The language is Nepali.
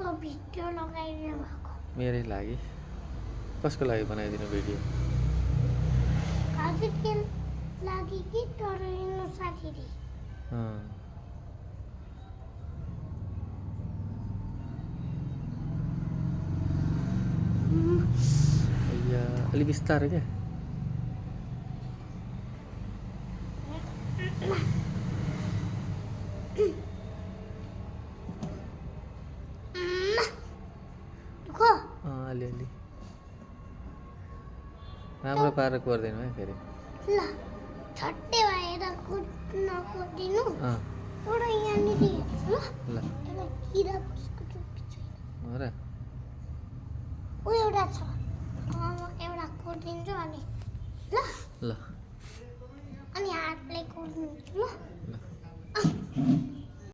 को भिडियो लगाइदिनु भएको मेरै लागि कसको लागि बनाइदिनु भिडियो हजुरको लागि कि टोरिनो साथीले अय्या अलि बिस्तारै क्या दुख अलिअलि राम्रो पारेर पर्दैन है फेरि ल छट्टे भएर नकुदिनु एउटा यहाँनिर हेर्छु ल एउटा किरा बसेको टोपी छैन हो र ऊ एउटा छ एउटा कुदिन्छु अनि ल ल अनि हातले कुदिन्छु ल ल